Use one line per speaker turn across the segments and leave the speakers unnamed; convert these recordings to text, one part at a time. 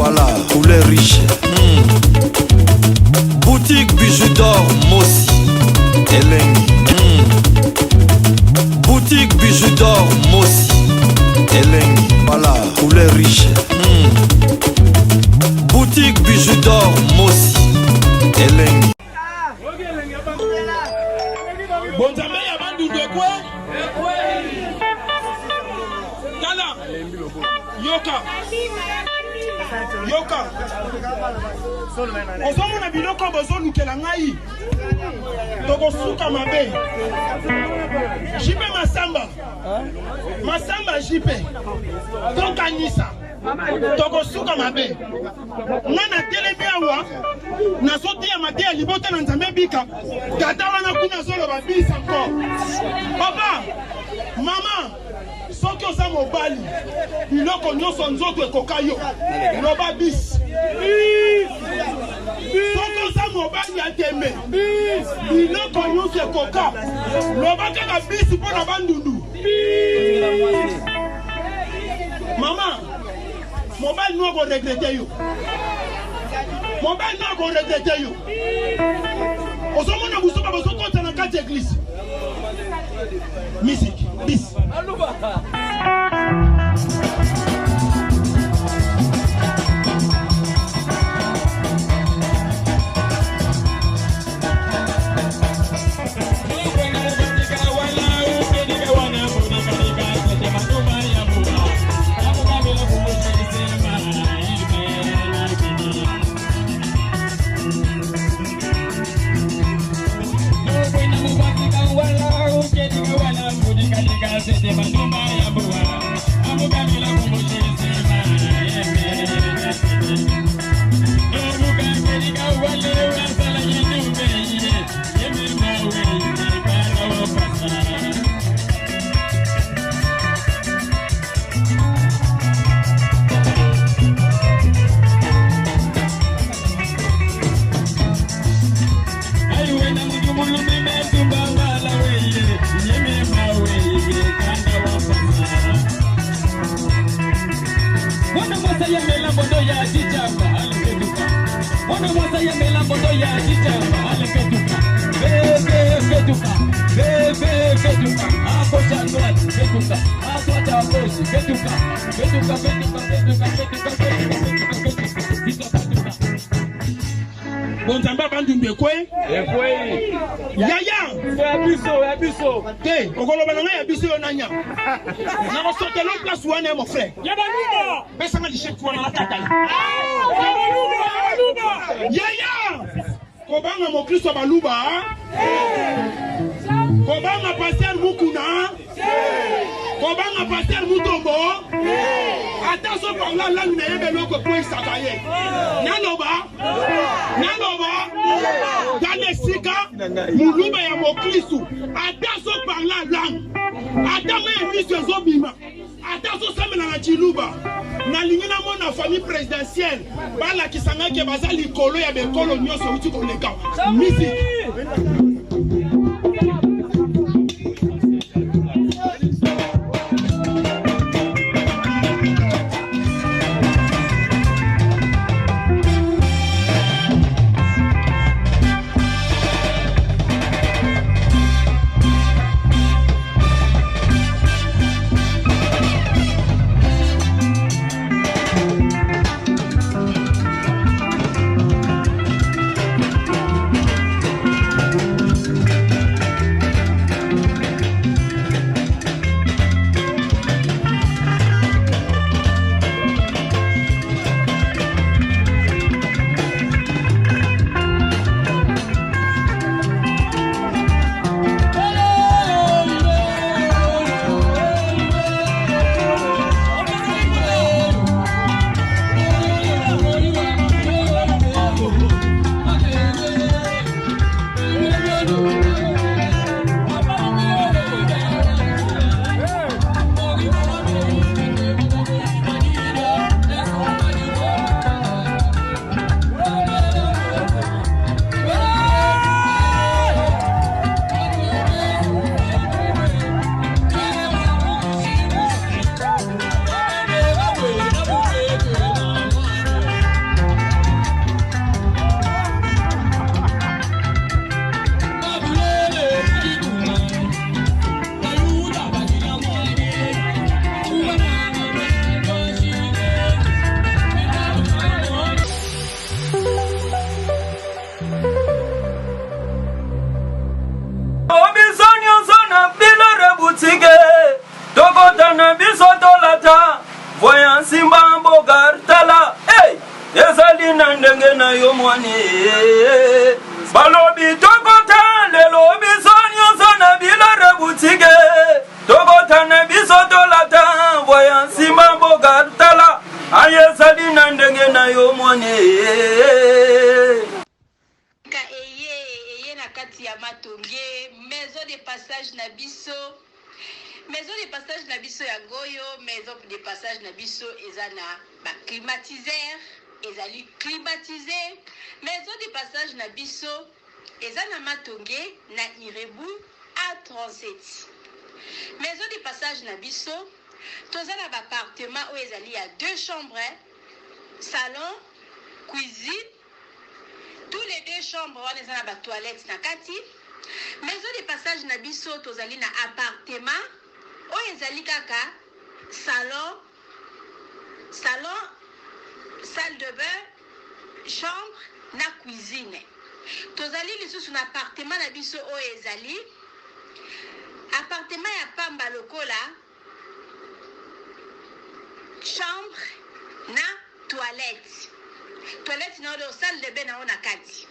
Voilà, poulet riche. Boutique bijoux d'or, Mossi, Elengi. Boutique bijoux d'or, Mossi, Elengi. Voilà, poulet riche. Boutique bijoux d'or, Mossi, Elengi.
Bonzambe ya bandu de quoi? Tala. Yoka. Yoka. Ozomo na biloko bozo lukela ngai. Toko suka mabe. Jipe masamba. Masamba jipe. Toka nisa. Toko suka mabe. Nana telemi awa. Na soti ya mate ya libota na nzambe bika. Tata wana kuna solo babisa encore. Papa, mama, soki oza mobali, biloko nyonso nzoto ekoka yo. Loba bis. Soki oza mobali ya tembe, biloko nyonso ekoka. Loba kaka bis mpona bandundu. Mama, mobali no ko regrete yo. Mobali no ko regrete yo. Osomona busuba bozokota na kati église. Musique, bis. Bonzamba bandunde kwe? Yaya! Yabiso! Te, okoloba nanga yabiso yo nanya. Nako sote l'autre place wane mon frère. Yabaluba! Besanga di chef wana la kata. Yabaluba! Yaya! Kobanga mo Kristo baluba? Kobanga pasteur Mukuna? Kobanga pasteur Mutombo? Attention par là, là, nous n'avons pas de point sakaye. Naloba? Dans les sika, Muluba ya Mokristu. Attention par là, là. Attention, Monsieur Zobima. Attention, Samuel na Chiluba. Na lingina mona famille présidentielle. Bala kisanga ke bazali kolo ya bekolo nyoso uti koleka. Musique.
na yo mwane balobi tokota lelo biso nyonso na bilare butike tokota na biso tolata voya nsima mboka tala ayesali na ndenge na yo mwane
eye na kati ya matonge maison de passage na biso maison de passage na biso ya ngoyo maison de passage na biso eza na ba climatiseur ezali climatisé maison de passage na biso eza na matonge na Irebu A37 maison de passage na biso toza na ba appartement oyo ezali ya 2 chambres salon cuisine tous les 2 chambres wana eza na ba toilettes na kati maison de passage na biso tozali na appartement oyo ezali kaka salon salle de bain chambre na cuisine tozali lisusu na appartement na biso oyo ezali appartement ya pamba lokola chambre na toilette na oyo salle de bain na o na kati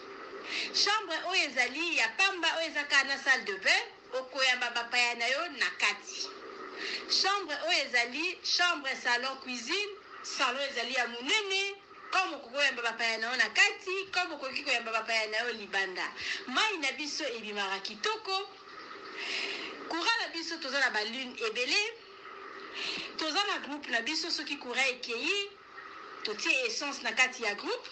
chambre oyo ezali ya pamba oyo ezaka na salle de bain okoyamba bapaya na yo na kati chambre oyo ezali chambre salon cuisine salon ezali ya monene comme okoyamba bapaya na yo na kati comme okoki koyamba bapaya na yo libanda mai na biso ebimaka kitoko courant na biso toza na balune ebele toza na groupe na biso soki courant ekei totie essence na kati ya groupe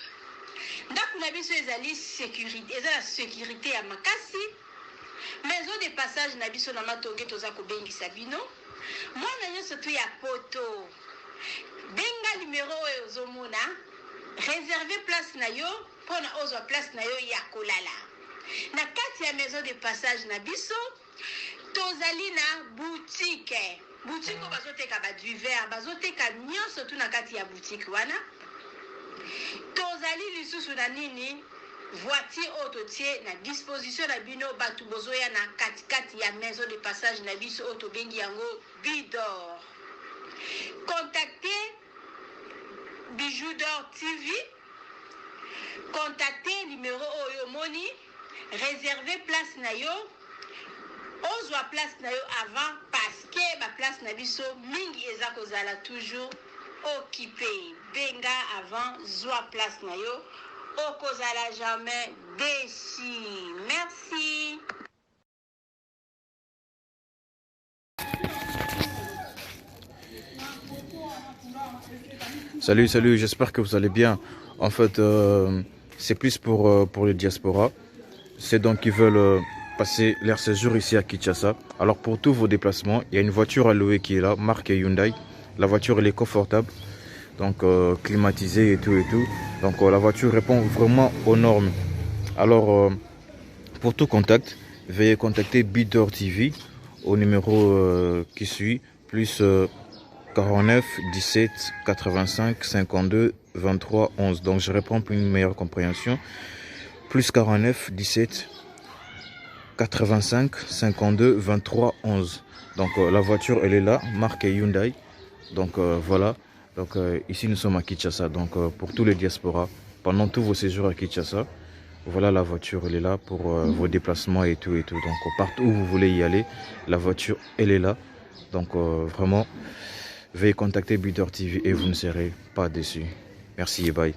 ndako na biso ezali sécurité eza na sécurité ya makasi maison de passage na biso na matonge toza kobengisa bino mwana nyonso to ya poto benga numéro oyo ozomona réserve place na yo mpona ozwa place na yo ya kolala na kati ya maison de passage na biso tozali na boutique oyo bazoteka baduver bazoteka nyonso tu na kati ya boutique wana tozali lisusu na nini voiture oyo totie na disposition na bino bato bozoya na katikati ya maison de passage na biso oyo tobengi yango Bidor. Contactez Bijou d'Or TV, contactez numéro oyo moni, réservez place na yo, ozwa place na yo avant parce que ba place na biso mingi eza kozala toujours occupé. Benga avant zwa place na yo, okozala jamais déçu. Merci.
Salut, j'espère que vous allez bien. En fait, c'est plus pour les diasporas. C'est donc qui veulent passer leur séjour ici à Kinshasa. Alors pour tous vos déplacements, il y a une voiture à louer qui est là, marque Hyundai. La voiture elle est confortable, donc climatisée et tout. Donc la voiture répond vraiment aux normes. Alors pour tout contact, veuillez contacter Bidor TV au numéro qui suit, plus 49 17 85 52 23 11. Donc je réponds pour une meilleure compréhension. Plus 49 17 85 52 23 11. Donc la voiture elle est là, marque Hyundai. Donc voilà. Donc ici nous sommes à Kinshasa. Donc pour tous les diasporas, pendant tous vos séjours à Kinshasa, voilà la voiture elle est là pour vos déplacements et tout. Donc partout où vous voulez y aller, la voiture elle est là. Donc vraiment, veuillez contacter Bidor TV et vous ne serez pas déçus. Merci et bye.